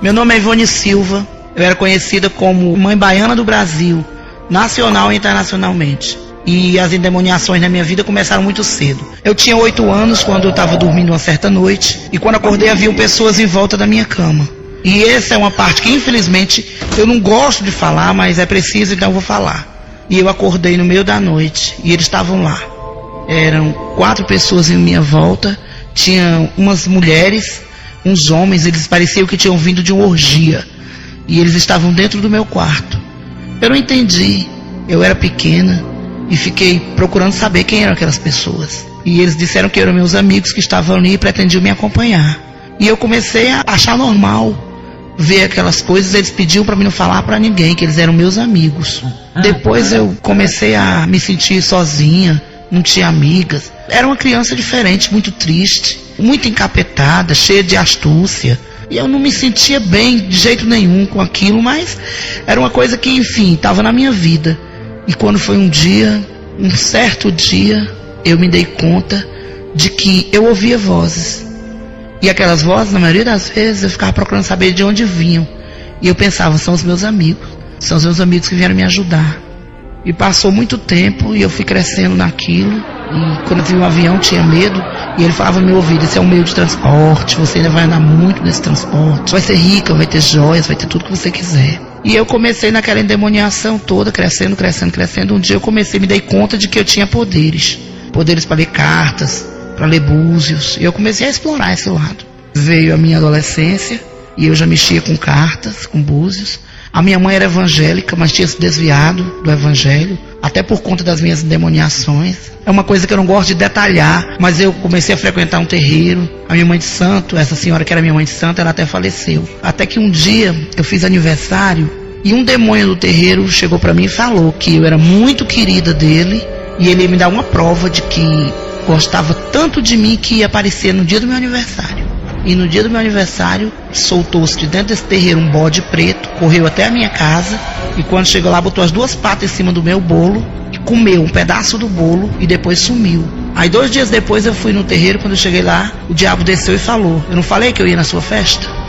Meu nome é Ivone Silva, eu era conhecida como Mãe Baiana do Brasil, nacional e internacionalmente. E as endemoniações na minha vida começaram muito cedo. Eu tinha 8 anos quando eu estava dormindo uma certa noite, e quando acordei haviam pessoas em volta da minha cama. E essa é uma parte que infelizmente eu não gosto de falar, mas é preciso, então eu vou falar. E eu acordei no meio da noite, e eles estavam lá. Eram 4 pessoas em minha volta, tinha umas mulheres, uns homens, eles pareciam que tinham vindo de uma orgia. E eles estavam dentro do meu quarto. Eu não entendi, eu era pequena e fiquei procurando saber quem eram aquelas pessoas. E eles disseram que eram meus amigos que estavam ali e pretendiam me acompanhar. E eu comecei a achar normal ver aquelas coisas. Eles pediam para mim não falar para ninguém, que eles eram meus amigos. Depois eu comecei a me sentir sozinha, não tinha amigas. Era uma criança diferente, muito triste, muito encapetada, cheia de astúcia. E eu não me sentia bem de jeito nenhum com aquilo, mas era uma coisa que, enfim, estava na minha vida. E quando foi um certo dia, eu me dei conta de que eu ouvia vozes. E aquelas vozes, na maioria das vezes, eu ficava procurando saber de onde vinham. E eu pensava, são os meus amigos que vieram me ajudar. E passou muito tempo e eu fui crescendo naquilo. E quando eu vi um avião, tinha medo. E ele falava no meu ouvido, esse é um meio de transporte, você ainda vai andar muito nesse transporte. Vai ser rica, vai ter joias, vai ter tudo que você quiser. E eu comecei naquela endemoniação toda, crescendo. Um dia eu me dei conta de que eu tinha poderes. Poderes para ler cartas, para ler búzios. E eu comecei a explorar esse lado. Veio a minha adolescência e eu já mexia com cartas, com búzios. A minha mãe era evangélica, mas tinha se desviado do evangelho, até por conta das minhas endemoniações. É uma coisa que eu não gosto de detalhar, mas eu comecei a frequentar um terreiro. A minha mãe de santo, essa senhora que era minha mãe de santo, ela até faleceu. Até que um dia eu fiz aniversário e um demônio do terreiro chegou para mim e falou que eu era muito querida dele e ele ia me dar uma prova de que gostava tanto de mim que ia aparecer no dia do meu aniversário. E no dia do meu aniversário, soltou-se de dentro desse terreiro um bode preto, correu até a minha casa, e quando chegou lá, botou as 2 patas em cima do meu bolo, comeu um pedaço do bolo e depois sumiu. Aí 2 dias depois eu fui no terreiro, quando eu cheguei lá, o diabo desceu e falou, eu não falei que eu ia na sua festa?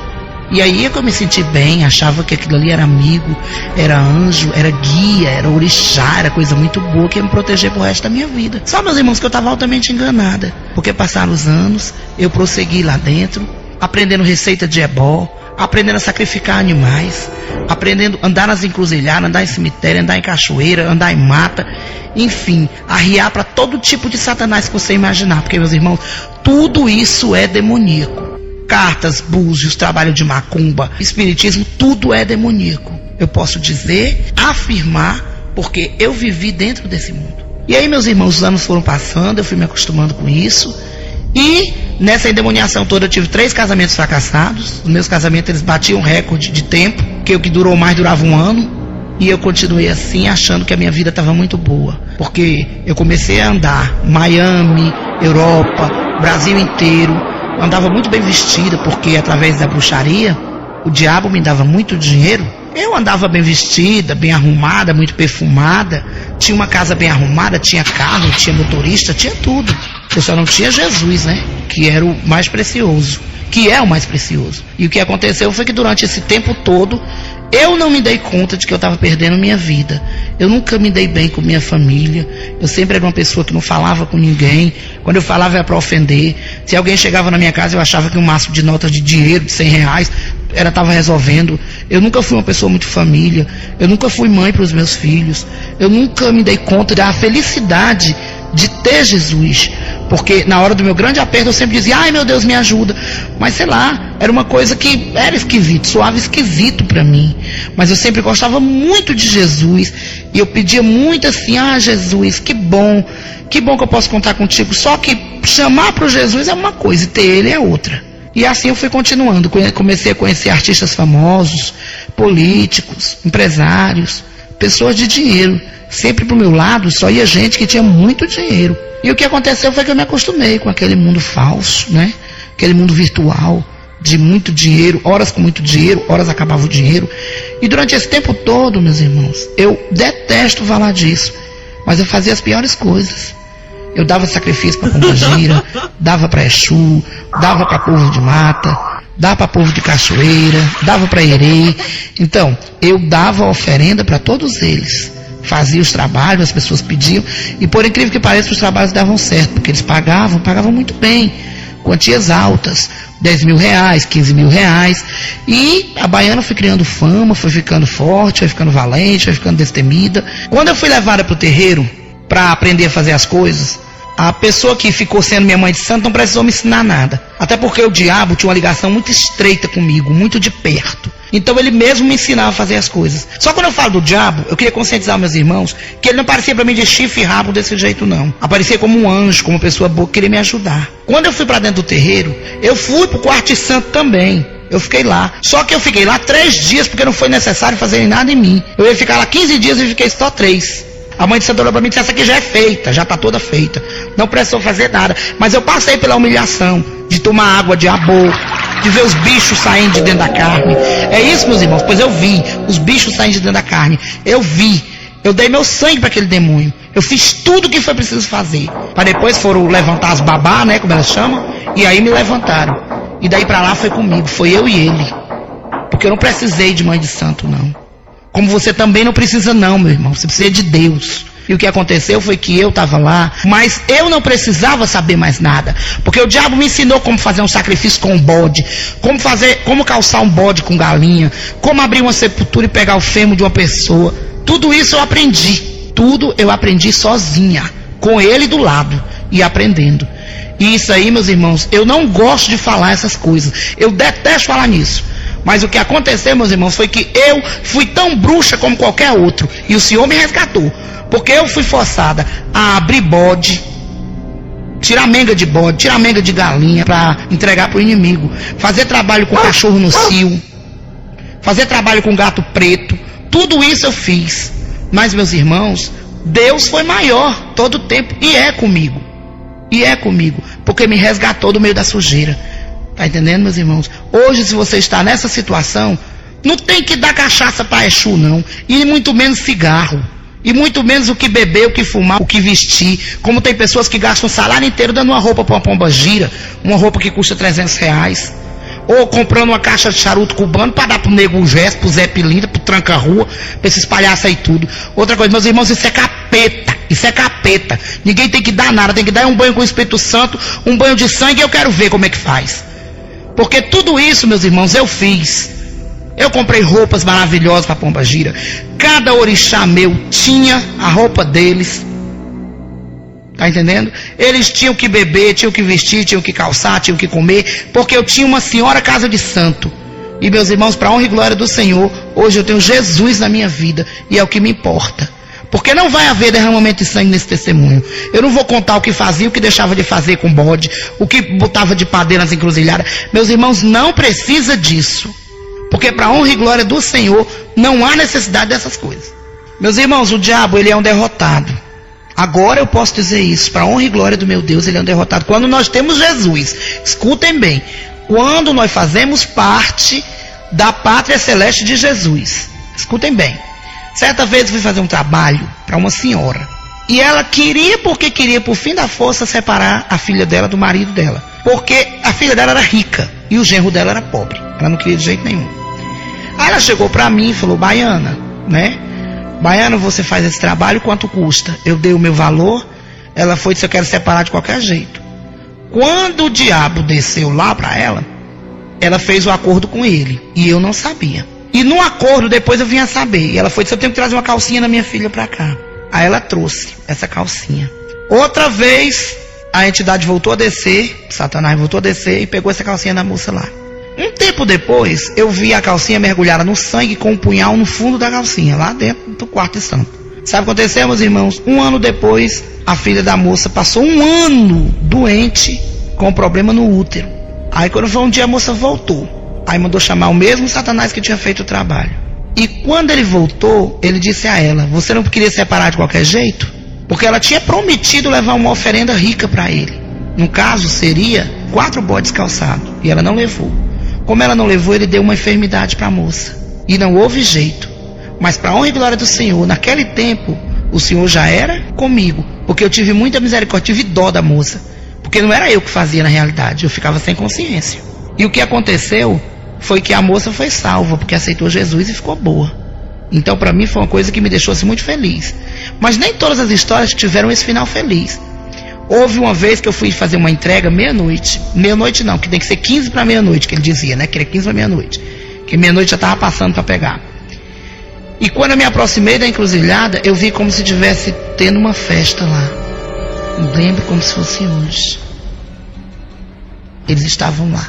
E aí é que eu me senti bem, achava que aquilo ali era amigo, era anjo, era guia, era orixá, era coisa muito boa que ia me proteger pro resto da minha vida. Só, meus irmãos, que eu estava altamente enganada, porque passaram os anos, eu prossegui lá dentro, aprendendo receita de ebó, aprendendo a sacrificar animais, aprendendo a andar nas encruzilhadas, andar em cemitério, andar em cachoeira, andar em mata, enfim, arriar para todo tipo de satanás que você imaginar, porque, meus irmãos, tudo isso é demoníaco. Cartas, búzios, trabalho de macumba, espiritismo, tudo é demoníaco. Eu posso dizer, afirmar, porque eu vivi dentro desse mundo. E aí, meus irmãos, os anos foram passando, eu fui me acostumando com isso. E nessa endemoniação toda eu tive 3 casamentos fracassados. Os meus casamentos, eles batiam recorde de tempo, que o que durou mais durava 1 ano. E eu continuei assim, achando que a minha vida estava muito boa. Porque eu comecei a andar Miami, Europa, Brasil inteiro. Andava muito bem vestida, porque através da bruxaria, o diabo me dava muito dinheiro. Eu andava bem vestida, bem arrumada, muito perfumada. Tinha uma casa bem arrumada, tinha carro, tinha motorista, tinha tudo. Eu só não tinha Jesus, né? Que era o mais precioso. Que é o mais precioso. E o que aconteceu foi que durante esse tempo todo, eu não me dei conta de que eu estava perdendo minha vida. Eu nunca me dei bem com minha família. Eu sempre era uma pessoa que não falava com ninguém. Quando eu falava era para ofender. Se alguém chegava na minha casa, eu achava que um maço de notas de dinheiro, de R$100, estava resolvendo. Eu nunca fui uma pessoa muito família. Eu nunca fui mãe para os meus filhos. Eu nunca me dei conta da felicidade de ter Jesus. Porque na hora do meu grande aperto eu sempre dizia, ai meu Deus, me ajuda. Mas sei lá, era uma coisa que era esquisito, soava esquisito para mim. Mas eu sempre gostava muito de Jesus. E eu pedia muito assim, Jesus, que bom que eu posso contar contigo. Só que chamar para o Jesus é uma coisa e ter ele é outra. E assim eu fui continuando, comecei a conhecer artistas famosos, políticos, empresários, pessoas de dinheiro. Sempre pro meu lado só ia gente que tinha muito dinheiro. E o que aconteceu foi que eu me acostumei com aquele mundo falso, né? Aquele mundo virtual, de muito dinheiro, horas com muito dinheiro, horas acabava o dinheiro. E durante esse tempo todo, meus irmãos, eu detesto falar disso, mas eu fazia as piores coisas. Eu dava sacrifício para Pombagira, dava para Exu, dava para povo de mata, dava para povo de Cachoeira, dava para Herê. Então, eu dava oferenda para todos eles. Fazia os trabalhos, as pessoas pediam, e por incrível que pareça, os trabalhos davam certo, porque eles pagavam muito bem, quantias altas, 10 mil reais, 15 mil reais, e a baiana foi criando fama, foi ficando forte, foi ficando valente, foi ficando destemida. Quando eu fui levada para o terreiro, para aprender a fazer as coisas, a pessoa que ficou sendo minha mãe de santo não precisou me ensinar nada, até porque o diabo tinha uma ligação muito estreita comigo, muito de perto. Então ele mesmo me ensinava a fazer as coisas. Só quando eu falo do diabo, eu queria conscientizar meus irmãos que ele não aparecia para mim de chifre e rabo desse jeito não. Aparecia como um anjo, como uma pessoa boa que queria me ajudar. Quando eu fui para dentro do terreiro, eu fui pro quarto de santo também. Eu fiquei lá. Só que eu fiquei lá 3 dias porque não foi necessário fazer nada em mim. Eu ia ficar lá 15 dias e fiquei só 3. A mãe de santo olhou para mim e disse: essa aqui já é feita, já está toda feita. Não precisou fazer nada. Mas eu passei pela humilhação de tomar água de abor, de ver os bichos saindo de dentro da carne. É isso, meus irmãos, pois eu vi os bichos saindo de dentro da carne. Eu vi. Eu dei meu sangue para aquele demônio. Eu fiz tudo o que foi preciso fazer. Para depois foram levantar as babá, né, como elas chamam, e aí me levantaram. E daí para lá foi comigo, foi eu e ele. Porque eu não precisei de mãe de santo, não. Como você também não precisa não, meu irmão. Você precisa de Deus. E o que aconteceu foi que eu estava lá, mas eu não precisava saber mais nada. Porque o diabo me ensinou como fazer um sacrifício com um bode, como calçar um bode com galinha, como abrir uma sepultura e pegar o fêmur de uma pessoa. Tudo isso eu aprendi. Tudo eu aprendi sozinha, com ele do lado e aprendendo. E isso aí, meus irmãos, eu não gosto de falar essas coisas. Eu detesto falar nisso. Mas o que aconteceu, meus irmãos, foi que eu fui tão bruxa como qualquer outro. E o Senhor me resgatou. Porque eu fui forçada a abrir bode, tirar menga de bode, tirar menga de galinha para entregar para o inimigo. Fazer trabalho com cachorro no cio. Fazer trabalho com gato preto. Tudo isso eu fiz. Mas, meus irmãos, Deus foi maior todo o tempo. E é comigo. E é comigo. Porque me resgatou do meio da sujeira. Está entendendo, meus irmãos? Hoje, se você está nessa situação, não tem que dar cachaça para Exu, não. E muito menos cigarro. E muito menos o que beber, o que fumar, o que vestir. Como tem pessoas que gastam o salário inteiro dando uma roupa para uma pomba gira, uma roupa que custa 300 reais. Ou comprando uma caixa de charuto cubano para dar pro Nego Gesto, pro Zé Pilintra, pro Tranca-Rua, pra esses palhaços aí tudo. Outra coisa, meus irmãos, isso é capeta. Isso é capeta. Ninguém tem que dar nada, tem que dar um banho com o Espírito Santo, um banho de sangue, e eu quero ver como é que faz. Porque tudo isso, meus irmãos, eu fiz. Eu comprei roupas maravilhosas para Pomba Gira. Cada orixá meu tinha a roupa deles. Tá entendendo? Eles tinham que beber, tinham que vestir, tinham que calçar, tinham que comer. Porque eu tinha uma senhora casa de santo. E meus irmãos, para honra e glória do Senhor, hoje eu tenho Jesus na minha vida. E é o que me importa. Porque não vai haver derramamento de sangue nesse testemunho. Eu não vou contar o que fazia, o que deixava de fazer com bode, o que botava de padeira nas encruzilhadas. Meus irmãos, não precisa disso. Porque para honra e glória do Senhor, não há necessidade dessas coisas. Meus irmãos, o diabo, ele é um derrotado. Agora eu posso dizer isso, para honra e glória do meu Deus, ele é um derrotado. Quando nós temos Jesus, escutem bem, quando nós fazemos parte da pátria celeste de Jesus, escutem bem. Certa vez eu fui fazer um trabalho para uma senhora. E ela queria, porque queria, por fim da força, separar a filha dela do marido dela. Porque a filha dela era rica e o genro dela era pobre. Ela não queria de jeito nenhum. Aí ela chegou para mim e falou: Baiana, né? Baiana, você faz esse trabalho, quanto custa? Eu dei o meu valor. Ela foi e disse: eu quero separar de qualquer jeito. Quando o diabo desceu lá para ela, ela fez o acordo com ele. E eu não sabia. E no acordo, depois eu vim a saber. E ela foi e disse: eu tenho que trazer uma calcinha da minha filha para cá. Aí ela trouxe essa calcinha. Outra vez, a entidade voltou a descer, Satanás voltou a descer e pegou essa calcinha da moça lá. Um tempo depois, eu vi a calcinha mergulhada no sangue com um punhal no fundo da calcinha, lá dentro do quarto de santo. Sabe o que aconteceu, meus irmãos? 1 ano depois, a filha da moça passou 1 ano doente, com problema no útero. Aí quando foi um dia, a moça voltou. Aí mandou chamar o mesmo Satanás que tinha feito o trabalho. E quando ele voltou, ele disse a ela: você não queria separar de qualquer jeito? Porque ela tinha prometido levar uma oferenda rica para ele. No caso, seria 4 bodes calçados. E ela não levou. Como ela não levou, ele deu uma enfermidade para a moça. E não houve jeito. Mas para a honra e glória do Senhor, naquele tempo, o Senhor já era comigo. Porque eu tive muita misericórdia, tive dó da moça. Porque não era eu que fazia na realidade, eu ficava sem consciência. E o que aconteceu foi que a moça foi salva, porque aceitou Jesus e ficou boa. Então para mim foi uma coisa que me deixou assim, muito feliz. Mas nem todas as histórias tiveram esse final feliz. Houve uma vez que eu fui fazer uma entrega meia-noite. Meia-noite não, que tem que ser 15 para meia-noite, que ele dizia, né? Que era 15 para meia-noite. Que meia-noite já estava passando para pegar. E quando eu me aproximei da encruzilhada, eu vi como se estivesse tendo uma festa lá. Eu lembro como se fosse hoje. Eles estavam lá.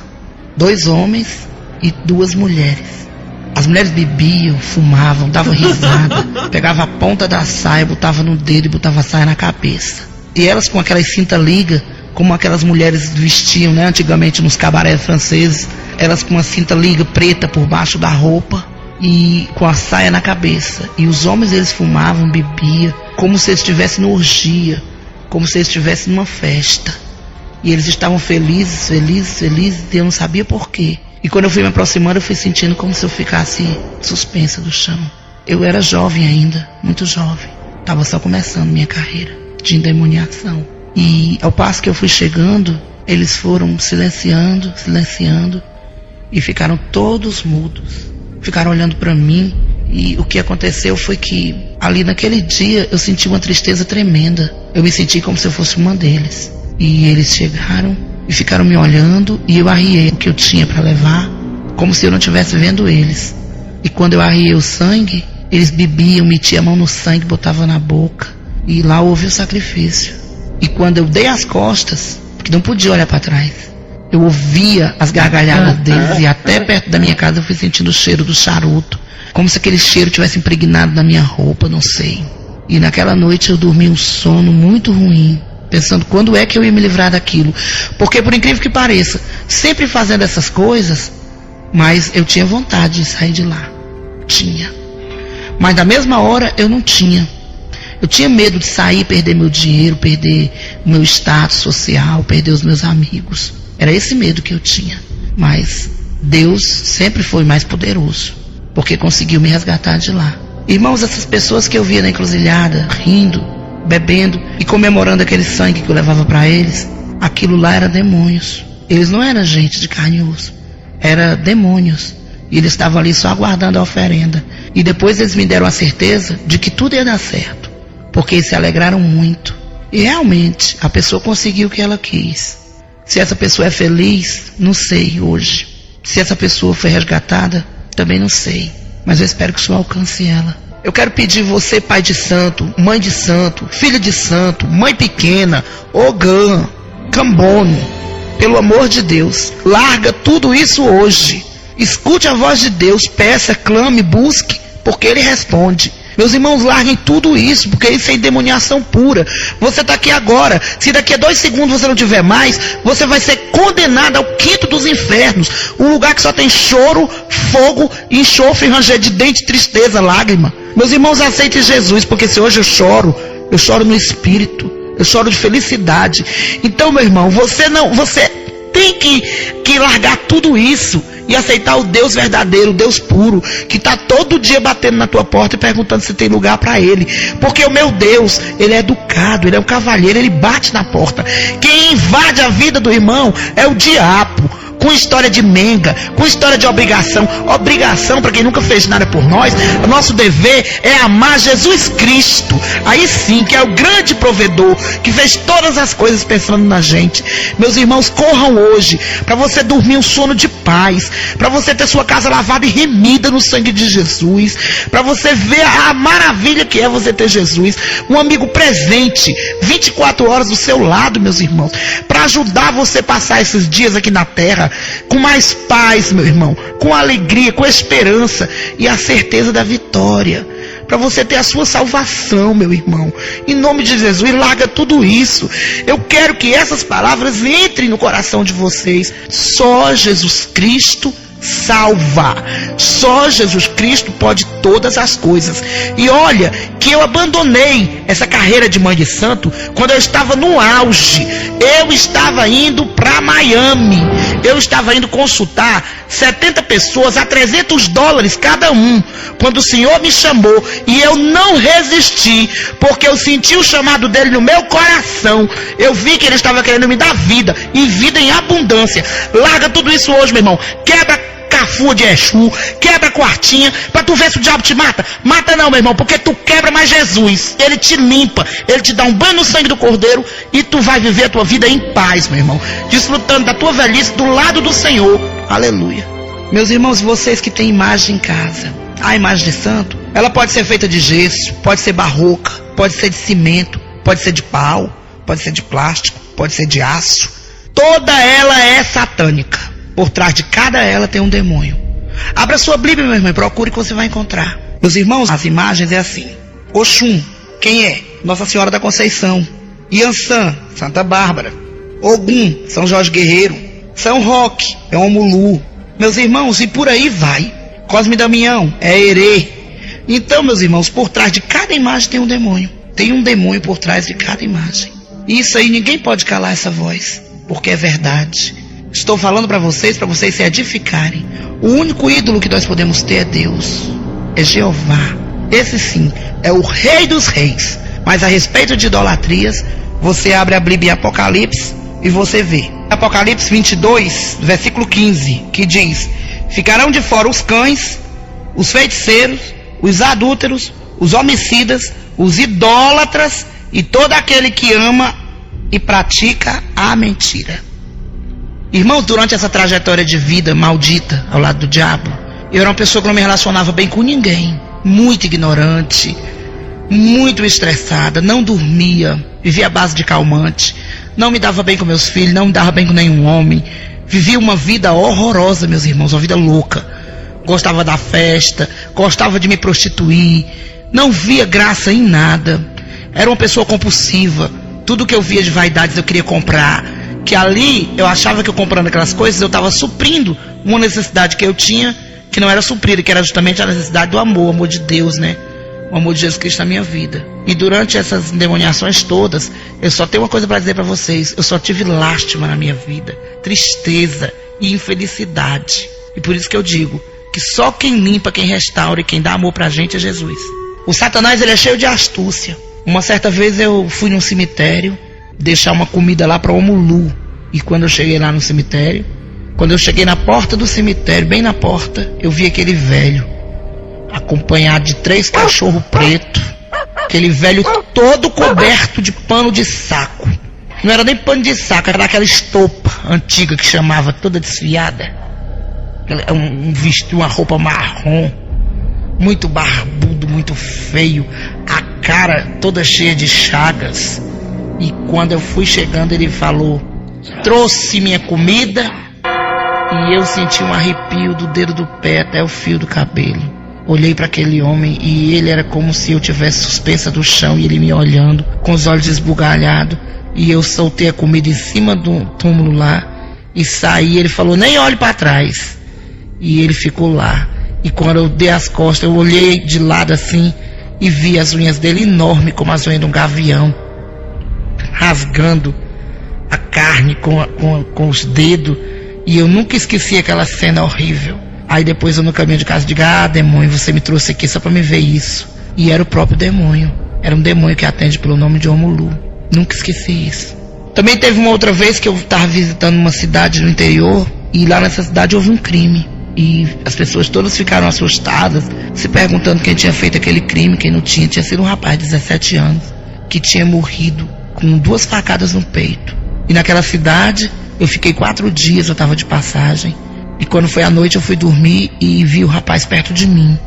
2 homens e 2 mulheres. As mulheres bebiam, fumavam, davam risada, pegava a ponta da saia, botava no dedo e botava a saia na cabeça. E elas com aquelas cinta-liga, como aquelas mulheres vestiam, né, antigamente nos cabarés franceses, elas com uma cinta-liga preta por baixo da roupa e com a saia na cabeça. E os homens, eles fumavam, bebiam, como se eles estivessem numa orgia, como se eles estivessem numa festa. E eles estavam felizes, felizes, felizes, e eu não sabia por quê. E quando eu fui me aproximando, eu fui sentindo como se eu ficasse suspensa do chão. Eu era jovem ainda, muito jovem. Estava só começando minha carreira de endemoniação. E ao passo que eu fui chegando, eles foram silenciando, silenciando, e ficaram todos mudos. Ficaram olhando para mim, e o que aconteceu foi que ali naquele dia eu senti uma tristeza tremenda. Eu me senti como se eu fosse uma deles. E eles chegaram e ficaram me olhando, e eu arriei o que eu tinha para levar, como se eu não estivesse vendo eles. E quando eu arriei o sangue, eles bebiam, metiam a mão no sangue, botavam na boca, e lá houve o sacrifício. E quando eu dei as costas, porque não podia olhar para trás, eu ouvia as gargalhadas deles, e até perto da minha casa eu fui sentindo o cheiro do charuto, como se aquele cheiro tivesse impregnado na minha roupa, não sei. E naquela noite eu dormi um sono muito ruim, pensando quando é que eu ia me livrar daquilo. Porque, por incrível que pareça, sempre fazendo essas coisas, mas eu tinha vontade de sair de lá. Tinha. Mas na mesma hora eu não tinha. Eu tinha medo de sair, perder meu dinheiro, perder o meu status social, perder os meus amigos. Era esse medo que eu tinha. Mas Deus sempre foi mais poderoso, porque conseguiu me resgatar de lá. Irmãos, essas pessoas que eu via na encruzilhada, rindo, bebendo e comemorando aquele sangue que eu levava para eles, aquilo lá era demônios. Eles não eram gente de carne e osso, eram demônios. E eles estavam ali só aguardando a oferenda. E depois eles me deram a certeza de que tudo ia dar certo, porque eles se alegraram muito. E realmente a pessoa conseguiu o que ela quis. Se essa pessoa é feliz, não sei hoje. Se essa pessoa foi resgatada, também não sei. Mas eu espero que o Senhor alcance ela. Eu quero pedir você, pai de santo, mãe de santo, filho de santo, mãe pequena, Ogã, Cambono, pelo amor de Deus, larga tudo isso hoje. Escute a voz de Deus, peça, clame, busque, porque Ele responde. Meus irmãos, larguem tudo isso, porque isso é endemoniação pura. Você está aqui agora. Se daqui a 2 segundos você não tiver mais, você vai ser condenado ao quinto dos infernos. Um lugar que só tem choro, fogo, enxofre, ranger de dente, tristeza, lágrima. Meus irmãos, aceitem Jesus, porque se hoje eu choro no Espírito. Eu choro de felicidade. Então, meu irmão, você tem que largar tudo isso e aceitar o Deus verdadeiro, o Deus puro, que está todo dia batendo na tua porta e perguntando se tem lugar para Ele. Porque o meu Deus, Ele é educado, Ele é um cavalheiro, Ele bate na porta. Quem invade a vida do irmão é o diabo, com história de menga, com história de obrigação. Obrigação, para quem nunca fez nada por nós, o nosso dever é amar Jesus Cristo. Aí sim, que é o grande provedor, que fez todas as coisas pensando na gente. Meus irmãos, corram hoje, para você dormir um sono de paz, para você ter sua casa lavada e remida no sangue de Jesus, para você ver a maravilha que é você ter Jesus, um amigo presente, 24 horas do seu lado, meus irmãos, para ajudar você a passar esses dias aqui na terra, com mais paz, meu irmão, com alegria, com esperança e a certeza da vitória, para você ter a sua salvação, meu irmão. Em nome de Jesus, larga tudo isso. Eu quero que essas palavras entrem no coração de vocês. Só Jesus Cristo salva. Só Jesus Cristo pode todas as coisas. E olha que eu abandonei essa carreira de mãe de santo quando eu estava no auge. Eu estava indo para Miami. eu estava indo consultar 70 pessoas a $300 cada um, quando o Senhor me chamou, e eu não resisti, porque eu senti o chamado dele no meu coração. Eu vi que ele estava querendo me dar vida, e vida em abundância. Larga tudo isso hoje, meu irmão. Quebra cafua de Exu, quebra quartinha, pra tu ver se o diabo te mata. Mata não, meu irmão, porque tu quebra mais Jesus. Ele te limpa, ele te dá um banho no sangue do Cordeiro, e tu vai viver a tua vida em paz, meu irmão, desfrutando da tua velhice do lado do Senhor. Aleluia. Meus irmãos, vocês que têm imagem em casa, a imagem de santo, ela pode ser feita de gesso, pode ser barroca, pode ser de cimento, pode ser de pau, pode ser de plástico, pode ser de aço. Toda ela é satânica. Por trás de cada ela tem um demônio. Abra sua Bíblia, meu irmão, e procure que você vai encontrar. Meus irmãos, as imagens é assim: Oxum, quem é? Nossa Senhora da Conceição. Iansã, Santa Bárbara. Ogum, São Jorge Guerreiro. São Roque, é Omulu. Meus irmãos, e por aí vai. Cosme Damião, é Herê. Então, meus irmãos, por trás de cada imagem tem um demônio. Tem um demônio por trás de cada imagem. E isso aí ninguém pode calar essa voz, porque é verdade. Estou falando para vocês se edificarem. O único ídolo que nós podemos ter é Deus, é Jeová. Esse sim, é o Rei dos Reis. Mas a respeito de idolatrias, você abre a Bíblia em Apocalipse e você vê. Apocalipse 22, versículo 15, que diz: ficarão de fora os cães, os feiticeiros, os adúlteros, os homicidas, os idólatras e todo aquele que ama e pratica a mentira. Irmãos, durante essa trajetória de vida maldita ao lado do diabo, eu era uma pessoa que não me relacionava bem com ninguém, muito ignorante, muito estressada, não dormia, vivia à base de calmante, não me dava bem com meus filhos, não me dava bem com nenhum homem, vivia uma vida horrorosa, meus irmãos, uma vida louca. Gostava da festa, gostava de me prostituir, não via graça em nada, era uma pessoa compulsiva, tudo que eu via de vaidades eu queria comprar. Que ali eu achava que eu comprando aquelas coisas eu estava suprindo uma necessidade que eu tinha, que não era suprida, que era justamente a necessidade do amor, o amor de Deus, né? O amor de Jesus Cristo na minha vida. E durante essas endemoniações todas, eu só tenho uma coisa para dizer para vocês: eu só tive lástima na minha vida, tristeza e infelicidade. E por isso que eu digo que só quem limpa, quem restaura e quem dá amor pra gente é Jesus. O Satanás, ele é cheio de astúcia. Uma certa vez eu fui num cemitério deixar uma comida lá para Omulu, e quando eu cheguei lá no cemitério, quando eu cheguei na porta do cemitério, bem na porta, eu vi aquele velho acompanhado de 3 cachorros pretos, aquele velho todo coberto de pano de saco. Não era nem pano de saco, era aquela estopa antiga que chamava, toda desfiada, vestiu uma roupa marrom, muito barbudo, muito feio, a cara toda cheia de chagas. E quando eu fui chegando, ele falou: trouxe minha comida. E eu senti um arrepio do dedo do pé até o fio do cabelo. Olhei para aquele homem e ele era como se eu tivesse suspensa do chão, e ele me olhando com os olhos esbugalhados. E eu soltei a comida em cima do túmulo lá e saí. Ele falou: nem olhe para trás. E ele ficou lá. E quando eu dei as costas, eu olhei de lado assim e vi as unhas dele enormes como as unhas de um gavião, rasgando a carne com os dedos. E eu nunca esqueci aquela cena horrível. Aí depois eu no caminho de casa digo: ah, demônio, você me trouxe aqui só para me ver isso. E era o próprio demônio. Era um demônio que atende pelo nome de Omulu. Nunca esqueci isso. Também teve uma outra vez que eu estava visitando uma cidade no interior, e lá nessa cidade houve um crime. E as pessoas todas ficaram assustadas, se perguntando quem tinha feito aquele crime, quem não tinha. Tinha sido um rapaz de 17 anos que tinha morrido com 2 facadas no peito. E naquela cidade eu fiquei 4 dias, eu estava de passagem. E quando foi à noite eu fui dormir e vi o rapaz perto de mim,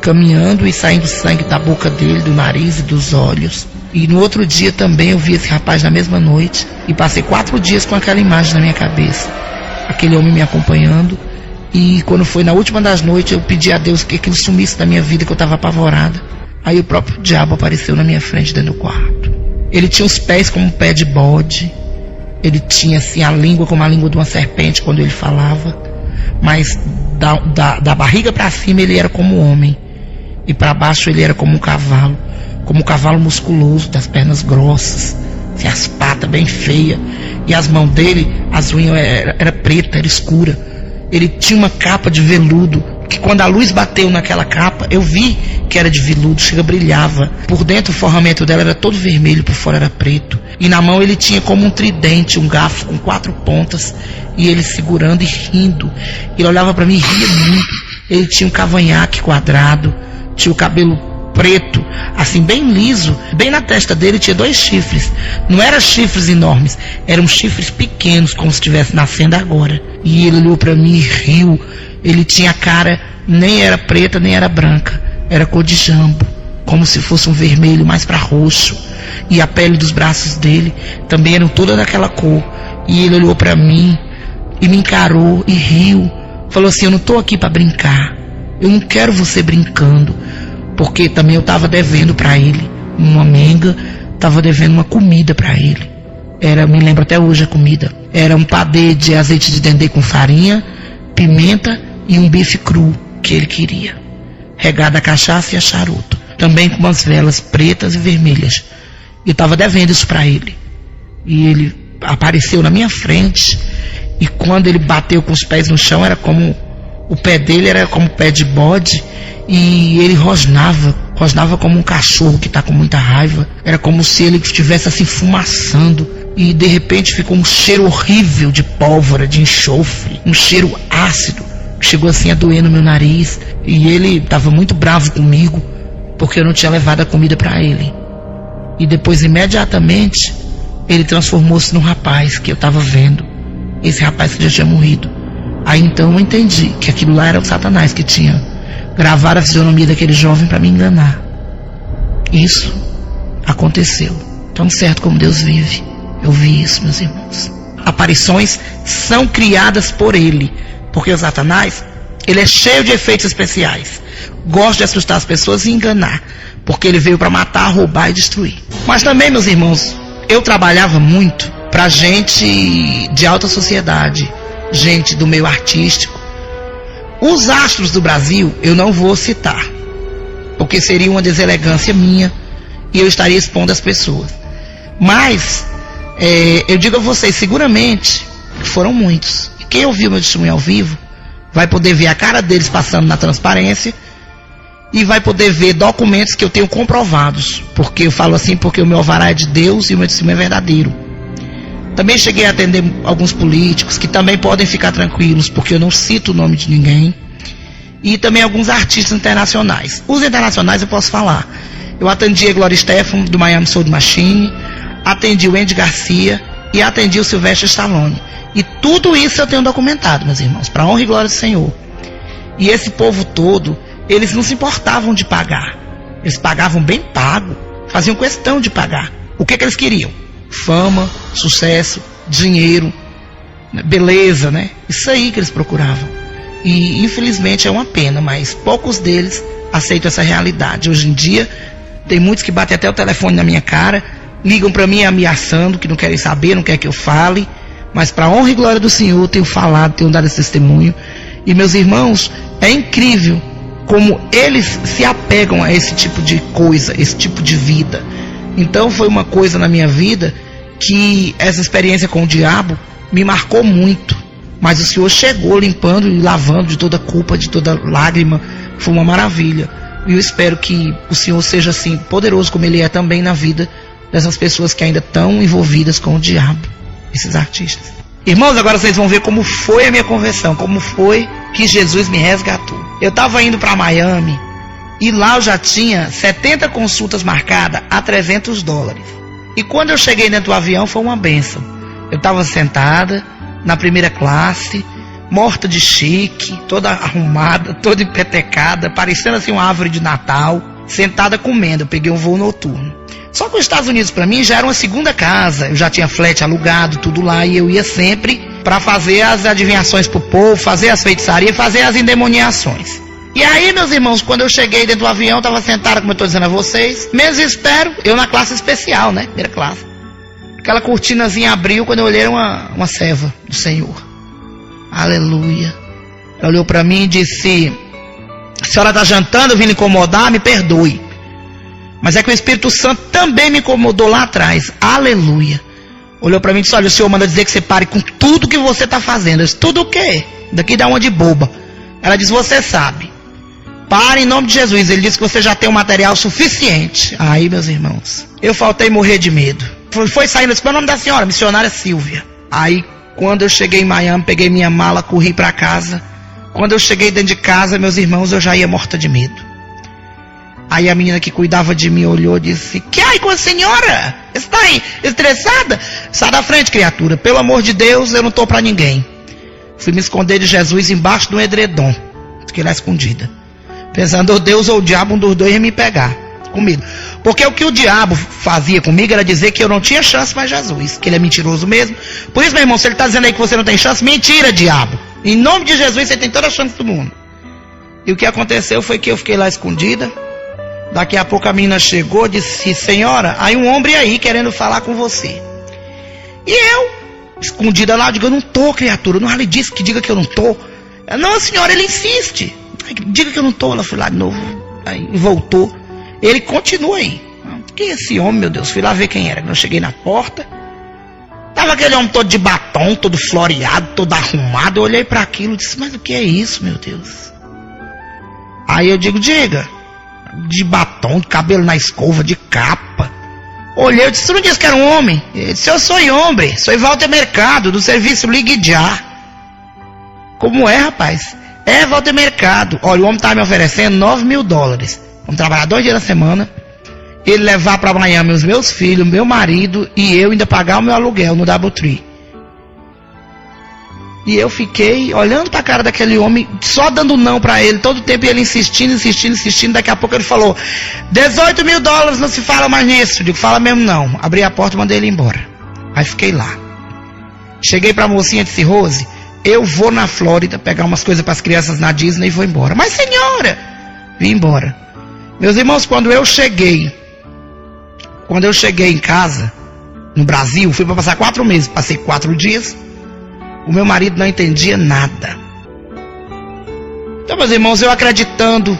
caminhando e saindo sangue da boca dele, do nariz e dos olhos. E no outro dia também eu vi esse rapaz na mesma noite, e passei 4 dias com aquela imagem na minha cabeça, aquele homem me acompanhando. E quando foi na última das noites, eu pedi a Deus que aquilo sumisse da minha vida, que eu estava apavorada. Aí o próprio diabo apareceu na minha frente dentro do quarto. Ele tinha os pés como um pé de bode, ele tinha assim a língua como a língua de uma serpente quando ele falava, mas da barriga para cima ele era como um homem, e para baixo ele era como um cavalo musculoso, das pernas grossas, assim, as patas bem feias. E as mãos dele, as unhas era preta, era escura. Ele tinha uma capa de veludo, que quando a luz bateu naquela capa, eu vi que era de veludo, chega, brilhava. Por dentro o forramento dela era todo vermelho, por fora era preto. E na mão ele tinha como um tridente, um garfo com 4 pontas, e ele segurando e rindo. Ele olhava para mim e ria muito. Ele tinha um cavanhaque quadrado, tinha o cabelo preto, assim bem liso. Bem na testa dele tinha 2 chifres. Não eram chifres enormes, eram chifres pequenos, como se estivesse nascendo agora. E ele olhou para mim e riu. Ele tinha a cara, nem era preta nem era branca, era cor de jambo, como se fosse um vermelho mais para roxo. E a pele dos braços dele também eram toda daquela cor. E ele olhou para mim e me encarou e riu. Falou assim: eu não estou aqui para brincar, eu não quero você brincando. Porque também eu estava devendo para ele uma menga, estava devendo uma comida para ele. Me lembro até hoje a comida. Era um padê de azeite de dendê com farinha, pimenta e um bife cru que ele queria, regado a cachaça e a charuto, também com umas velas pretas e vermelhas. Eu estava devendo isso para ele. E ele apareceu na minha frente, e quando ele bateu com os pés no chão, era como o pé dele era como pé de bode. E ele rosnava como um cachorro que está com muita raiva. Era como se ele estivesse assim fumaçando. E de repente ficou um cheiro horrível de pólvora, de enxofre, um cheiro ácido, que chegou assim a doer no meu nariz. E ele estava muito bravo comigo, porque eu não tinha levado a comida para ele. E depois, imediatamente, ele transformou-se num rapaz que eu estava vendo. Esse rapaz que já tinha morrido. Aí então eu entendi que aquilo lá era o Satanás que tinha gravar a fisionomia daquele jovem para me enganar. Isso aconteceu. Tão certo como Deus vive, eu vi isso, meus irmãos. Aparições são criadas por ele, porque o Satanás, ele é cheio de efeitos especiais. Gosta de assustar as pessoas e enganar, porque ele veio para matar, roubar e destruir. Mas também, meus irmãos, eu trabalhava muito para gente de alta sociedade, gente do meio artístico. Os astros do Brasil eu não vou citar, porque seria uma deselegância minha e eu estaria expondo as pessoas. Mas eu digo a vocês, seguramente foram muitos. E quem ouviu meu testemunho ao vivo vai poder ver a cara deles passando na transparência e vai poder ver documentos que eu tenho comprovados. Porque eu falo assim, porque o meu alvará é de Deus e o meu testemunho é verdadeiro. Também cheguei a atender alguns políticos que também podem ficar tranquilos, porque eu não cito o nome de ninguém. E também alguns artistas internacionais. Os internacionais eu posso falar. Eu atendi a Gloria Estefan, do Miami Soul Machine, atendi o Andy Garcia e atendi o Sylvester Stallone. E tudo isso eu tenho documentado, meus irmãos, para a honra e glória do Senhor. E esse povo todo, eles não se importavam de pagar. Eles pagavam bem pago, faziam questão de pagar. O que eles queriam? Fama, sucesso, dinheiro, beleza, né? Isso aí que eles procuravam. E infelizmente é uma pena, mas poucos deles aceitam essa realidade. Hoje em dia tem muitos que batem até o telefone na minha cara, ligam para mim ameaçando, que não querem saber, não querem que eu fale. Mas para a honra e glória do Senhor, eu tenho falado, tenho dado esse testemunho. E meus irmãos, é incrível como eles se apegam a esse tipo de coisa, esse tipo de vida. Então foi uma coisa na minha vida que essa experiência com o diabo me marcou muito. Mas o Senhor chegou limpando e lavando de toda culpa, de toda lágrima. Foi uma maravilha. E eu espero que o Senhor seja assim poderoso como Ele é também na vida dessas pessoas que ainda estão envolvidas com o diabo, esses artistas. Irmãos, agora vocês vão ver como foi a minha conversão, como foi que Jesus me resgatou. Eu estava indo para Miami e lá eu já tinha 70 consultas marcadas a $300. E quando eu cheguei dentro do avião foi uma bênção. Eu estava sentada na primeira classe, morta de chique, toda arrumada, toda empetecada, parecendo assim uma árvore de Natal, sentada comendo. Eu peguei um voo noturno. Só que os Estados Unidos para mim já era uma segunda casa. Eu já tinha flat alugado, tudo lá, e eu ia sempre para fazer as adivinhações pro povo, fazer as feitiçarias, fazer as endemoniações. E aí, meus irmãos, quando eu cheguei dentro do avião, estava sentado, como eu estou dizendo a vocês, menos espero, eu na classe especial, né? Primeira classe. Aquela cortinazinha abriu, quando eu olhei, era uma serva do Senhor. Aleluia. Ela olhou para mim e disse: a senhora está jantando, eu vim lhe incomodar, me perdoe. Mas é que o Espírito Santo também me incomodou lá atrás. Aleluia. olhou para mim e disse: olha, o senhor manda dizer que você pare com tudo que você está fazendo. Eu disse: tudo o quê? Daqui dá uma de boba. Ela disse: você sabe. Pare em nome de Jesus. Ele disse que você já tem um material suficiente. Aí, meus irmãos, eu faltei morrer de medo. Foi saindo, qual é o nome da senhora? Missionária Silvia. Aí, quando eu cheguei em Miami, peguei minha mala, corri para casa. Quando eu cheguei dentro de casa, meus irmãos, eu já ia morta de medo. Aí a menina que cuidava de mim olhou e disse: que aí com a senhora? Está aí estressada? Sai da frente, criatura. Pelo amor de Deus, eu não estou para ninguém. Fui me esconder de Jesus embaixo do edredom. Fiquei lá escondida. Pensando, ou Deus ou o diabo, um dos dois ia me pegar. Com medo. Porque o que o diabo fazia comigo era dizer que eu não tinha chance mais Jesus. Que ele é mentiroso mesmo. Por isso, meu irmão, se ele está dizendo aí que você não tem chance, mentira, diabo. Em nome de Jesus, você tem toda a chance do mundo. E o que aconteceu foi que eu fiquei lá escondida. Daqui a pouco a menina chegou e disse: senhora, aí um homem aí querendo falar com você. E eu, escondida lá, digo: eu não tô, criatura. Não lhe disse que diga que eu não tô. Não, senhora, ele insiste. Diga que eu não tô. Ela foi lá de novo. Aí voltou. Ele continua aí. Que é esse homem, meu Deus? Fui lá ver quem era. Quando eu cheguei na porta, tava aquele homem todo de batom, todo floreado, todo arrumado. Eu olhei para aquilo e disse: mas o que é isso, meu Deus? Aí eu digo: diga. De batom, de cabelo na escova, de capa. Olhei, eu disse: você não disse que era um homem? Ele disse: eu sou homem, sou Walter Mercado, do serviço Ligue Já. Como é, rapaz? É, Walter Mercado. Olha, o homem estava me oferecendo $9.000. Vamos trabalhar 2 dias na semana. Ele levar para Miami os meus filhos, meu marido e eu ainda pagar o meu aluguel no Doubletree. E eu fiquei olhando para a cara daquele homem, só dando não para ele, todo o tempo ele insistindo. Daqui a pouco ele falou: $18.000, não se fala mais nisso. Eu digo: fala mesmo não. Abri a porta e mandei ele embora. Aí fiquei lá. Cheguei para a mocinha e disse: Rose, eu vou na Flórida pegar umas coisas para as crianças na Disney e vou embora. Mas senhora, vim embora. Meus irmãos, quando eu cheguei em casa, no Brasil, fui para passar 4 meses, passei 4 dias. O meu marido não entendia nada. Então, meus irmãos, eu acreditando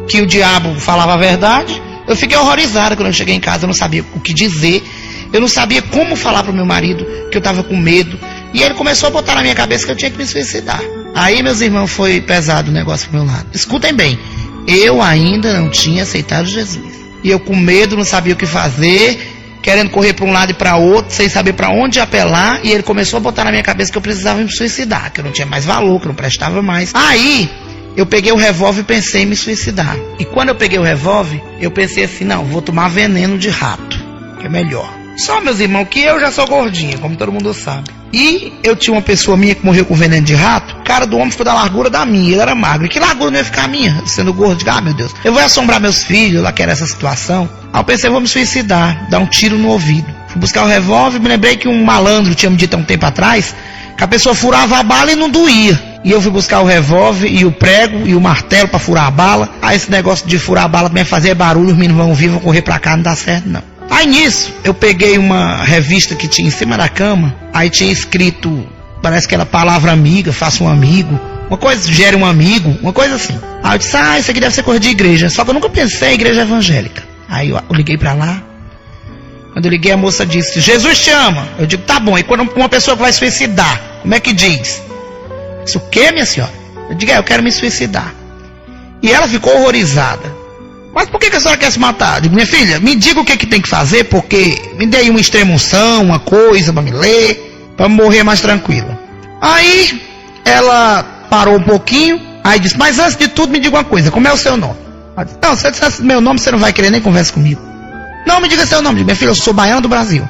que o diabo falava a verdade, eu fiquei horrorizado quando eu cheguei em casa. Eu não sabia o que dizer, eu não sabia como falar para o meu marido, que eu estava com medo. E ele começou a botar na minha cabeça que eu tinha que me suicidar. Aí, meus irmãos, foi pesado o negócio pro meu lado. Escutem bem, eu ainda não tinha aceitado Jesus. E eu com medo, não sabia o que fazer, querendo correr para um lado e para outro, sem saber para onde apelar, e ele começou a botar na minha cabeça que eu precisava me suicidar, que eu não tinha mais valor, que eu não prestava mais. Aí, eu peguei o revólver e pensei em me suicidar. E quando eu peguei o revólver, eu pensei assim: não, vou tomar veneno de rato, que é melhor. Só, meus irmãos, que eu já sou gordinha, como todo mundo sabe. E eu tinha uma pessoa minha que morreu com veneno de rato. O cara do homem ficou da largura da minha, ele era magro. E que largura não ia ficar a minha, sendo gordo? Ah, meu Deus, eu vou assombrar meus filhos, lá que era essa situação. Aí eu pensei: vou me suicidar, dar um tiro no ouvido. Fui buscar o revólver, me lembrei que um malandro tinha me dito há um tempo atrás que a pessoa furava a bala e não doía. E eu fui buscar o revólver e o prego e o martelo para furar a bala. Aí esse negócio de furar a bala também fazer barulho, os meninos vão ouvir, vão correr pra cá, não dá certo não. Aí nisso, eu peguei uma revista que tinha em cima da cama, aí tinha escrito, parece que era palavra amiga, faça um amigo, uma coisa, gere um amigo, uma coisa assim. Aí eu disse: isso aqui deve ser coisa de igreja, só que eu nunca pensei em igreja evangélica. Aí eu liguei pra lá, quando eu liguei a moça disse: Jesus te ama. Eu digo: tá bom, e quando uma pessoa vai suicidar, como é que diz? Eu disse: o que, minha senhora? Eu digo: eu quero me suicidar. E ela ficou horrorizada. Mas por que a senhora quer se matar? Eu digo: minha filha, me diga o que tem que fazer, porque me dê uma extrema-unção, uma coisa para me ler, para morrer mais tranquila. Aí ela parou um pouquinho, aí disse: mas antes de tudo me diga uma coisa, como é o seu nome? Ela disse: não, se eu dissesse meu nome, você não vai querer nem conversa comigo. Não, me diga seu nome. Eu digo: minha filha, eu sou baiano do Brasil.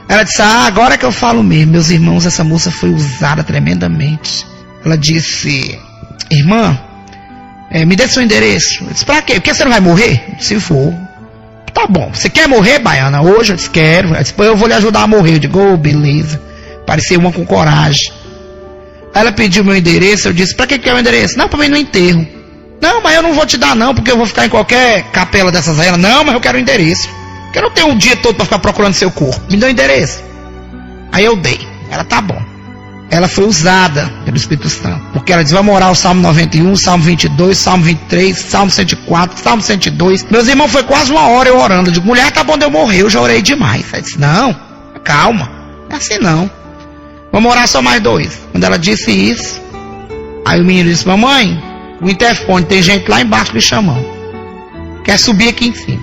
Ela disse: agora que eu falo mesmo. Meus irmãos, essa moça foi usada tremendamente. Ela disse: irmã, me dê seu endereço. Eu disse: pra quê? Porque você não vai morrer? Eu disse: vou. Tá bom, você quer morrer, baiana? Hoje? Eu disse: quero. Ela disse: eu vou lhe ajudar a morrer. Eu digo: beleza. Parecia uma com coragem. Aí ela pediu meu endereço. Eu disse: pra que é o endereço? Não, pra mim no enterro. Não, mas eu não vou te dar não, porque eu vou ficar em qualquer capela dessas aí. Ela: não, mas eu quero o endereço. Porque eu não tenho um dia todo pra ficar procurando seu corpo. Me dá o endereço. Aí eu dei. Ela: tá bom. Ela foi usada pelo Espírito Santo, porque ela vai morar o Salmo 91, Salmo 22, Salmo 23, Salmo 104, Salmo 102. Meus irmãos, foi quase 1 hora eu orando. Eu digo: mulher, tá bom de eu morrer, eu já orei demais. Ela disse: não, calma, É assim não. Vamos orar só mais 2. Quando ela disse isso, aí o menino disse: mamãe, o interfone, tem gente lá embaixo me chamando. Quer subir aqui em cima.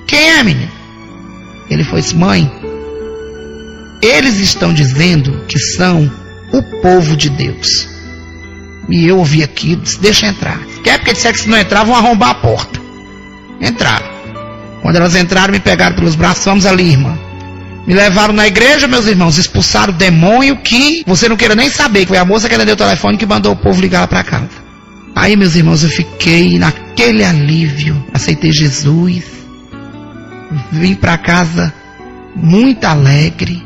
Quem é, menino? Ele foi disse: mãe, eles estão dizendo que são o povo de Deus. E eu ouvi aquilo, disse: deixa entrar. Quer porque disser que se não entrar, vão arrombar a porta. Entraram. Quando elas entraram, me pegaram pelos braços: vamos ali, irmã. Me levaram na igreja, meus irmãos, expulsaram o demônio que você não queira nem saber, que foi a moça que atendeu o telefone que mandou o povo ligar lá para casa. Aí, meus irmãos, eu fiquei naquele alívio, aceitei Jesus, vim para casa muito alegre,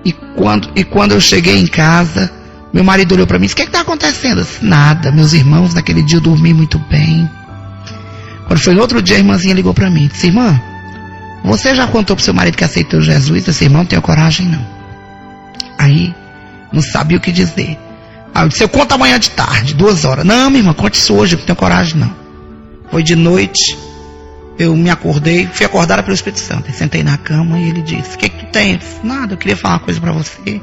e quando eu cheguei em casa, meu marido olhou para mim e disse: o que está acontecendo? Eu disse: nada, meus irmãos, naquele dia eu dormi muito bem. Quando foi no outro dia, a irmãzinha ligou para mim e disse: irmã, você já contou pro seu marido que aceitou Jesus? Esse irmão não tem coragem, não. Aí, não sabia o que dizer. Aí eu disse: eu conto amanhã de tarde, 2 horas. Não, minha irmã, conte isso hoje, eu não tenho coragem, não. Foi de noite, eu me acordei, fui acordada pelo Espírito Santo. Eu sentei na cama e ele disse: o que tu tem? Eu disse: nada, eu queria falar uma coisa para você.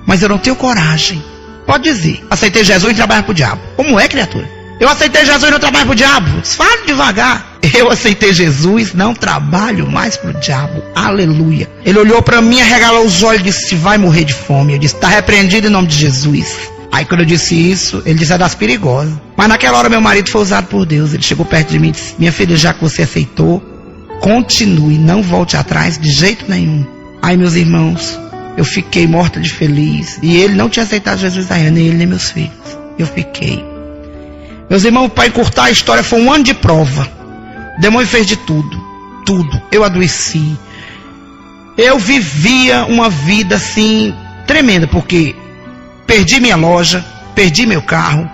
Mas eu não tenho coragem. Pode dizer: aceitei Jesus e trabalho pro diabo. Como é, criatura? Eu aceitei Jesus e não trabalho pro diabo. Fale devagar. Eu aceitei Jesus, não trabalho mais pro diabo. Aleluia. Ele olhou para mim, arregalou os olhos e disse: vai morrer de fome. Eu disse: está repreendido em nome de Jesus. Aí quando eu disse isso, ele disse: é das perigosas. Mas naquela hora meu marido foi usado por Deus. Ele chegou perto de mim e disse: minha filha, já que você aceitou, continue, não volte atrás de jeito nenhum. Aí, meus irmãos, eu fiquei morta de feliz. E ele não tinha aceitado Jesus ainda, nem ele nem meus filhos. Eu fiquei. Meus irmãos, para encurtar a história, foi 1 ano de prova. O demônio fez de tudo. Tudo. Eu adoeci. Eu vivia uma vida assim, tremenda, porque perdi minha loja, perdi meu carro,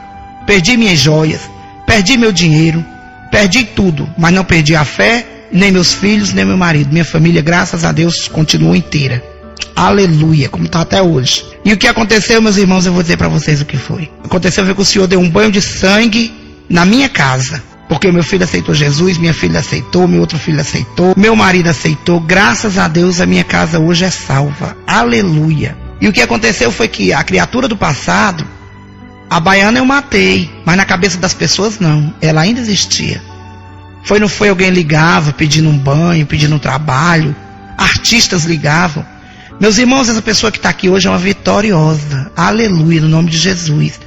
perdi minhas joias, perdi meu dinheiro, perdi tudo. Mas não perdi a fé, nem meus filhos, nem meu marido. Minha família, graças a Deus, continuou inteira. Aleluia, como está até hoje. E o que aconteceu, meus irmãos, eu vou dizer para vocês o que foi. Aconteceu que o Senhor deu um banho de sangue na minha casa. Porque o meu filho aceitou Jesus, minha filha aceitou, meu outro filho aceitou, meu marido aceitou. Graças a Deus a minha casa hoje é salva. Aleluia. E o que aconteceu foi que a criatura do passado, a baiana eu matei, mas na cabeça das pessoas não. Ela ainda existia. Não foi alguém ligava pedindo um banho, pedindo um trabalho. Artistas ligavam. Meus irmãos, essa pessoa que está aqui hoje é uma vitoriosa. Aleluia, no nome de Jesus.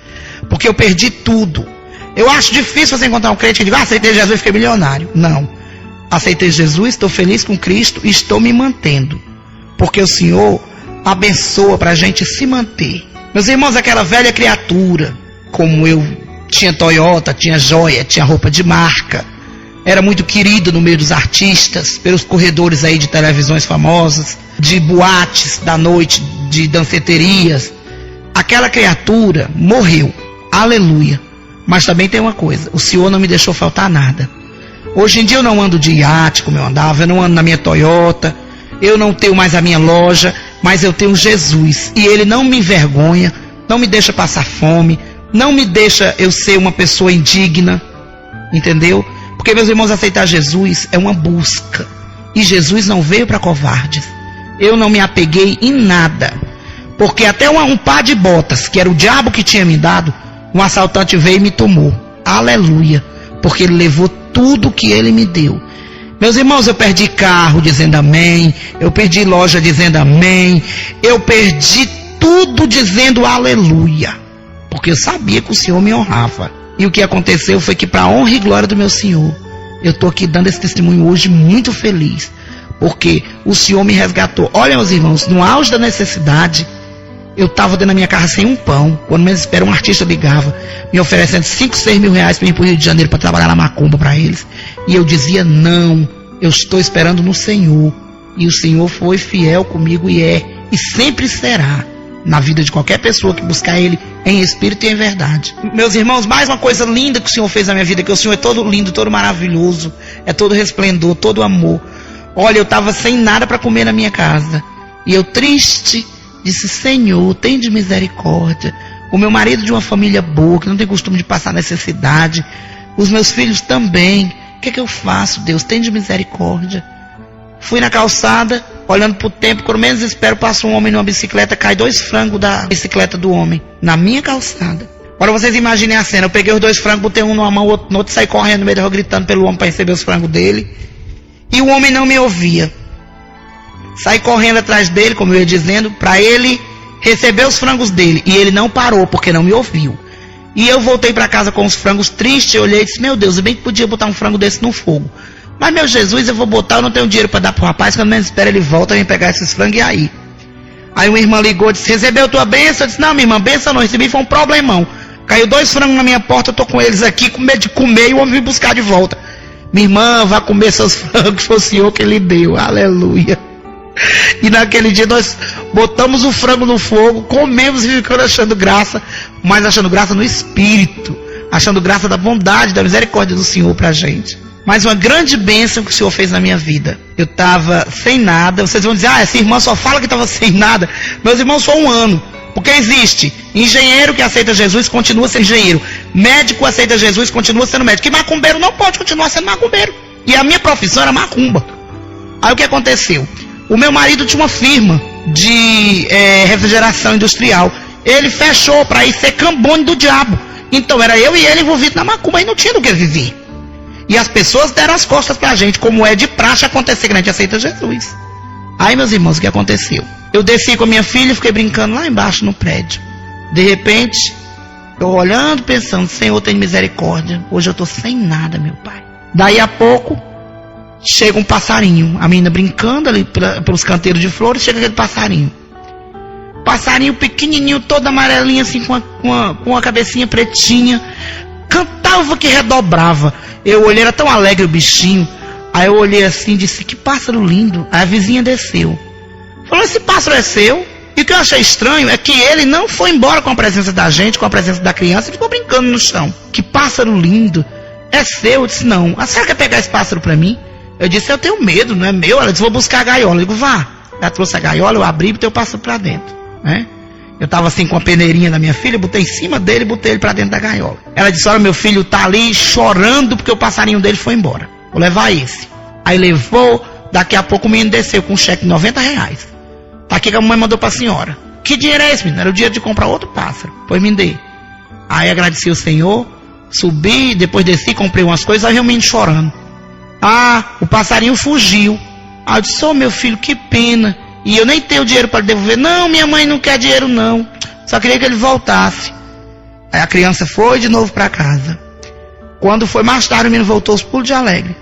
Porque eu perdi tudo. Eu acho difícil você encontrar um crente que diga: aceitei Jesus e fiquei milionário. Não. Aceitei Jesus, estou feliz com Cristo e estou me mantendo. Porque o Senhor abençoa para a gente se manter. Meus irmãos, aquela velha criatura, como eu, tinha Toyota, tinha joia, tinha roupa de marca. Era muito querido no meio dos artistas, pelos corredores aí de televisões famosas, de boates da noite, de danceterias. Aquela criatura morreu. Aleluia. Mas também tem uma coisa: o Senhor não me deixou faltar nada. Hoje em dia eu não ando de iate como eu andava, eu não ando na minha Toyota, eu não tenho mais a minha loja, mas eu tenho Jesus. E Ele não me envergonha, não me deixa passar fome, não me deixa eu ser uma pessoa indigna. Entendeu? Porque, meus irmãos, aceitar Jesus é uma busca. E Jesus não veio para covardes. Eu não me apeguei em nada. Porque até um par de botas, que era o diabo que tinha me dado, um assaltante veio e me tomou. Aleluia. Porque ele levou tudo que ele me deu. Meus irmãos, eu perdi carro dizendo amém. Eu perdi loja dizendo amém. Eu perdi tudo dizendo aleluia. Porque eu sabia que o Senhor me honrava. E o que aconteceu foi que, para a honra e glória do meu Senhor, eu estou aqui dando esse testemunho hoje muito feliz. Porque o Senhor me resgatou. Olha, meus irmãos, no auge da necessidade, eu estava dentro da minha casa sem um pão. Quando menos espera, um artista ligava, me oferecendo 5, 6 mil reais para ir para o Rio de Janeiro para trabalhar na macumba para eles. E eu dizia: não, eu estou esperando no Senhor. E o Senhor foi fiel comigo e é, e sempre será, na vida de qualquer pessoa que buscar Ele em espírito e em verdade. Meus irmãos, mais uma coisa linda que o Senhor fez na minha vida, que o Senhor é todo lindo, todo maravilhoso, é todo resplendor, todo amor. Olha, eu estava sem nada para comer na minha casa, e eu triste, disse: Senhor, tem de misericórdia. O meu marido de uma família boa, que não tem costume de passar necessidade, os meus filhos também. O que é que eu faço, Deus? Tem de misericórdia. Fui na calçada, olhando pro tempo, quando menos espero, passa um homem numa bicicleta, cai 2 frangos da bicicleta do homem, na minha calçada. Agora vocês imaginem a cena, eu peguei os 2 frangos, botei um numa mão, outro no outro, saí correndo no meio da rua, gritando pelo homem para receber os frangos dele, e o homem não me ouvia. Saí correndo atrás dele, como eu ia dizendo, para ele receber os frangos dele, e ele não parou, porque não me ouviu. E eu voltei para casa com os frangos tristes, eu olhei e disse, meu Deus, eu bem que podia botar um frango desse no fogo. Mas, meu Jesus, eu vou botar, eu não tenho dinheiro para dar pro rapaz, quando menos espera ele volta, vem pegar esses frangos e aí. Aí uma irmã ligou e disse, recebeu tua bênção? Eu disse, não, minha irmã, bênção não, recebi, foi um problemão. Caiu 2 frangos na minha porta, eu tô com eles aqui, com medo de comer, e o homem veio buscar de volta. Minha irmã, vá comer seus frangos, foi o Senhor que lhe deu, aleluia. E naquele dia nós botamos o frango no fogo, comemos e ficamos achando graça, mas achando graça no Espírito, achando graça da bondade, da misericórdia do Senhor pra gente. Mas uma grande bênção que o Senhor fez na minha vida. Eu estava sem nada. Vocês vão dizer, essa irmã só fala que estava sem nada. Meus irmãos, só 1 ano. Porque existe engenheiro que aceita Jesus, continua sendo engenheiro. Médico aceita Jesus, continua sendo médico. E macumbeiro não pode continuar sendo macumbeiro. E a minha profissão era macumba. Aí o que aconteceu? O meu marido tinha uma firma de refrigeração industrial. Ele fechou para ir ser cambone do diabo. Então era eu e ele envolvido na macumba e não tinha do que viver. E as pessoas deram as costas pra gente, como é de praxe acontecer, que a gente aceita Jesus. Aí, meus irmãos, o que aconteceu? Eu desci com a minha filha e fiquei brincando lá embaixo no prédio. De repente, eu olhando, pensando, Senhor, tem misericórdia. Hoje eu tô sem nada, meu pai. Daí a pouco, chega um passarinho. A menina brincando ali pelos canteiros de flores, chega aquele passarinho. Passarinho pequenininho, todo amarelinho, assim, com uma cabecinha pretinha. Cantava que redobrava. Eu olhei, era tão alegre o bichinho. Aí eu olhei assim e disse, que pássaro lindo. Aí a vizinha desceu. Falou, esse pássaro é seu? E o que eu achei estranho é que ele não foi embora com a presença da gente, com a presença da criança, e ficou brincando no chão. Que pássaro lindo. É seu? Eu disse, não. A senhora quer pegar esse pássaro pra mim? Eu disse, eu tenho medo, não é meu. Ela disse, vou buscar a gaiola. Eu digo, vá. Ela trouxe a gaiola, eu abri e botei o pássaro pra dentro. Né? Eu estava assim com a peneirinha da minha filha, botei em cima dele e botei ele para dentro da gaiola. Ela disse, olha, meu filho tá ali chorando porque o passarinho dele foi embora. Vou levar esse. Aí levou, daqui a pouco o menino desceu com um cheque de R$90. Tá aqui que a mamãe mandou para a senhora. Que dinheiro é esse, menino? Era o dinheiro de comprar outro pássaro. Pois me dê. Aí agradeci ao Senhor, subi, depois desci, comprei umas coisas, aí veio o menino chorando. O passarinho fugiu. Aí eu disse, meu filho, que pena. E eu nem tenho dinheiro para devolver. Não, minha mãe não quer dinheiro não. Só queria que ele voltasse. Aí a criança foi de novo para casa. Quando foi mais tarde, o menino voltou aos pulos de alegre.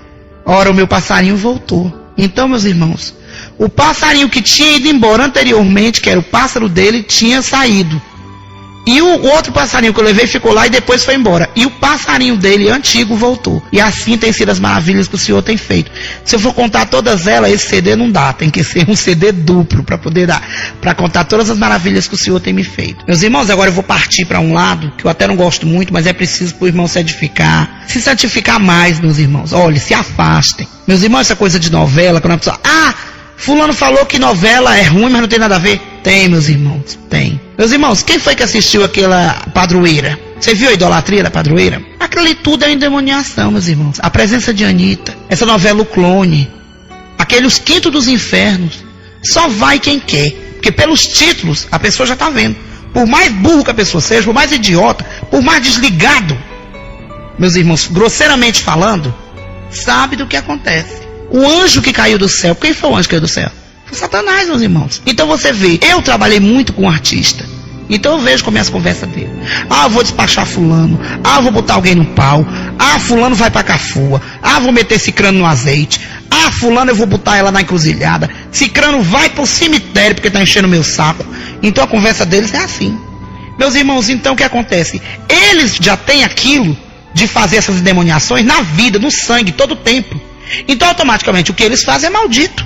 Ora, o meu passarinho voltou. Então, meus irmãos, o passarinho que tinha ido embora anteriormente, que era o pássaro dele, tinha saído. E o outro passarinho que eu levei ficou lá e depois foi embora. E o passarinho dele, antigo, voltou. E assim tem sido as maravilhas que o Senhor tem feito. Se eu for contar todas elas, esse CD não dá. Tem que ser um CD duplo para poder dar, para contar todas as maravilhas que o Senhor tem me feito. Meus irmãos, agora eu vou partir para um lado, que eu até não gosto muito, mas é preciso para o irmão se edificar. Se santificar mais, meus irmãos. Olha, se afastem. Meus irmãos, essa coisa de novela, quando a pessoa... fulano falou que novela é ruim, mas não tem nada a ver. Tem, meus irmãos, tem. Meus irmãos, quem foi que assistiu aquela Padroeira? Você viu a idolatria da Padroeira? Aquilo ali tudo é endemoniação, meus irmãos. A presença de Anitta, essa novela O Clone, aqueles Quinto dos Infernos, só vai quem quer. Porque pelos títulos, a pessoa já está vendo. Por mais burro que a pessoa seja, por mais idiota, por mais desligado, meus irmãos, grosseiramente falando, sabe do que acontece. O anjo que caiu do céu, quem foi o anjo que caiu do céu? Foi Satanás, meus irmãos. Então você vê, eu trabalhei muito com um artista. Então eu vejo como é as conversas dele. Eu vou despachar fulano. Eu vou botar alguém no pau. Fulano vai pra Cafua. Vou meter Cicrano no azeite. Fulano eu vou botar ela na encruzilhada. Cicrano vai pro cemitério porque tá enchendo meu saco. Então a conversa deles é assim. Meus irmãos, então o que acontece? Eles já têm aquilo de fazer essas endemoniações na vida, no sangue, todo o tempo. Então automaticamente o que eles fazem é maldito.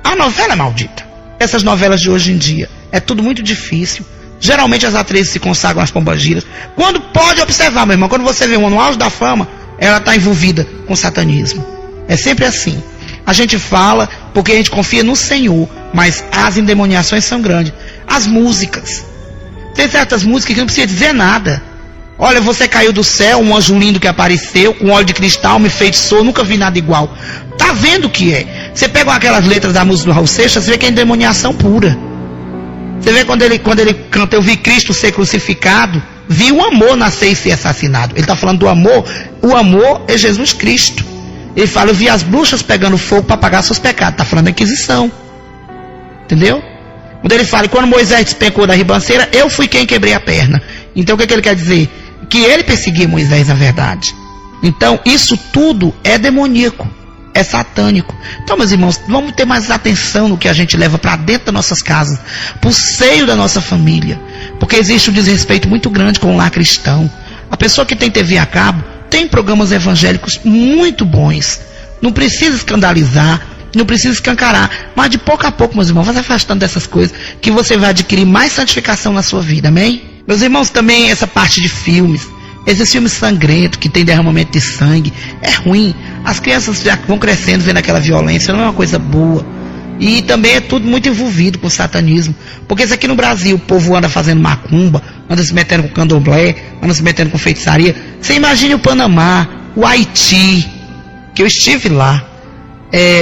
A novela é maldita. Essas novelas de hoje em dia é tudo muito difícil. Geralmente as atrizes se consagram às pombagiras. Quando pode observar, meu irmão, quando você vê uma no auge da fama, ela está envolvida com satanismo. É sempre assim. A gente fala porque a gente confia no Senhor, mas as endemoniações são grandes. As músicas. Tem certas músicas que não precisa dizer nada. Olha, você caiu do céu, um anjo lindo que apareceu, com óleo de cristal, me enfeitiçou, nunca vi nada igual. Tá vendo o que é? Você pega aquelas letras da música do Raul Seixas, você vê que é endemoniação pura. Você vê quando ele canta, eu vi Cristo ser crucificado, vi o amor nascer e ser assassinado. Ele está falando do amor, o amor é Jesus Cristo. Ele fala, eu vi as bruxas pegando fogo para pagar seus pecados. Está falando da Inquisição. Entendeu? Quando ele fala, quando Moisés despencou da ribanceira, eu fui quem quebrei a perna. Então o que ele quer dizer? Que ele perseguia Moisés na verdade. Então isso tudo é demoníaco, é satânico. Então, meus irmãos, vamos ter mais atenção no que a gente leva para dentro das nossas casas, para o seio da nossa família, porque existe um desrespeito muito grande com o lar cristão. A pessoa que tem TV a cabo tem programas evangélicos muito bons, não precisa escandalizar, não precisa escancarar, mas de pouco a pouco, meus irmãos, vai se afastando dessas coisas, que você vai adquirir mais santificação na sua vida, amém? Meus irmãos, também essa parte de filmes, esses filmes sangrentos, que tem derramamento de sangue, é ruim. As crianças já vão crescendo vendo aquela violência, não é uma coisa boa. E também é tudo muito envolvido com o satanismo. Porque isso aqui no Brasil, o povo anda fazendo macumba, anda se metendo com candomblé, anda se metendo com feitiçaria. Você imagine o Panamá, o Haiti, que eu estive lá,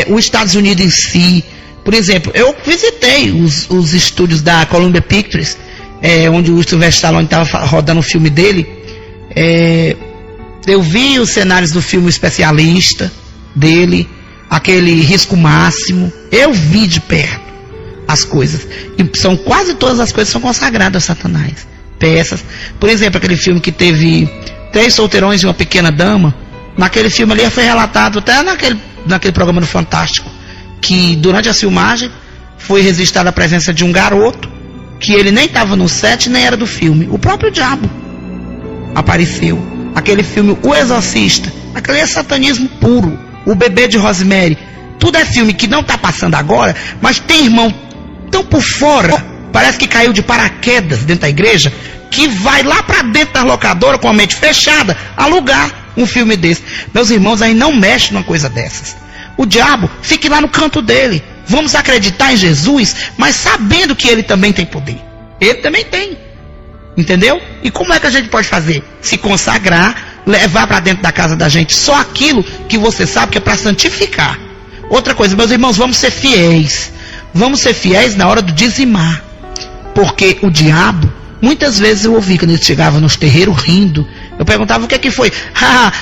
os Estados Unidos em si. Por exemplo, eu visitei os estúdios da Columbia Pictures, onde o Sylvester Stallone estava rodando o filme dele. Eu vi os cenários do filme Especialista dele, aquele Risco Máximo. Eu vi de perto as coisas, e são quase todas as coisas são consagradas a Satanás. Peças, por exemplo, aquele filme que teve 3 solteirões e uma pequena dama. Naquele filme ali foi relatado, até naquele programa do Fantástico, que durante a filmagem foi registrada a presença de um garoto, que ele nem estava no set, nem era do filme. O próprio diabo apareceu. Aquele filme O Exorcista, aquele é satanismo puro. O Bebê de Rosemary, tudo é filme que não está passando agora, mas tem irmão tão por fora, parece que caiu de paraquedas dentro da igreja, que vai lá para dentro da locadora com a mente fechada alugar um filme desse. Meus irmãos, aí não mexe numa coisa dessas. O diabo fique lá no canto dele. Vamos acreditar em Jesus, mas sabendo que ele também tem poder. Ele também tem. Entendeu? E como é que a gente pode fazer? Se consagrar, levar para dentro da casa da gente só aquilo que você sabe que é para santificar. Outra coisa, meus irmãos, vamos ser fiéis. Vamos ser fiéis na hora do dizimar. Porque o diabo, muitas vezes eu ouvi quando ele chegava nos terreiros rindo. Eu perguntava o que é que foi.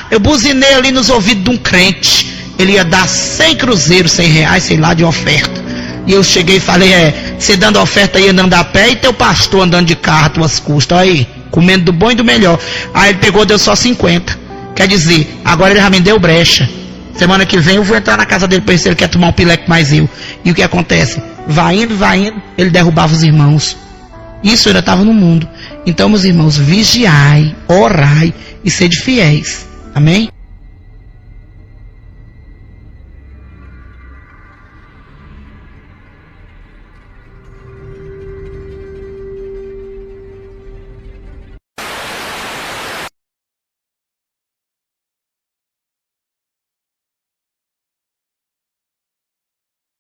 Eu buzinei ali nos ouvidos de um crente. Ele ia dar 100 cruzeiros, 100 reais, sei lá, de oferta. E eu cheguei e falei, você dando oferta aí andando a pé e teu pastor andando de carro a tuas custas, aí, comendo do bom e do melhor. Aí ele pegou, deu só 50. Quer dizer, agora ele já me deu brecha. Semana que vem eu vou entrar na casa dele para ver se ele quer tomar um pileque mais eu. E o que acontece? Vai indo, ele derrubava os irmãos. Isso ainda estava no mundo. Então, meus irmãos, vigiai, orai e sede fiéis. Amém?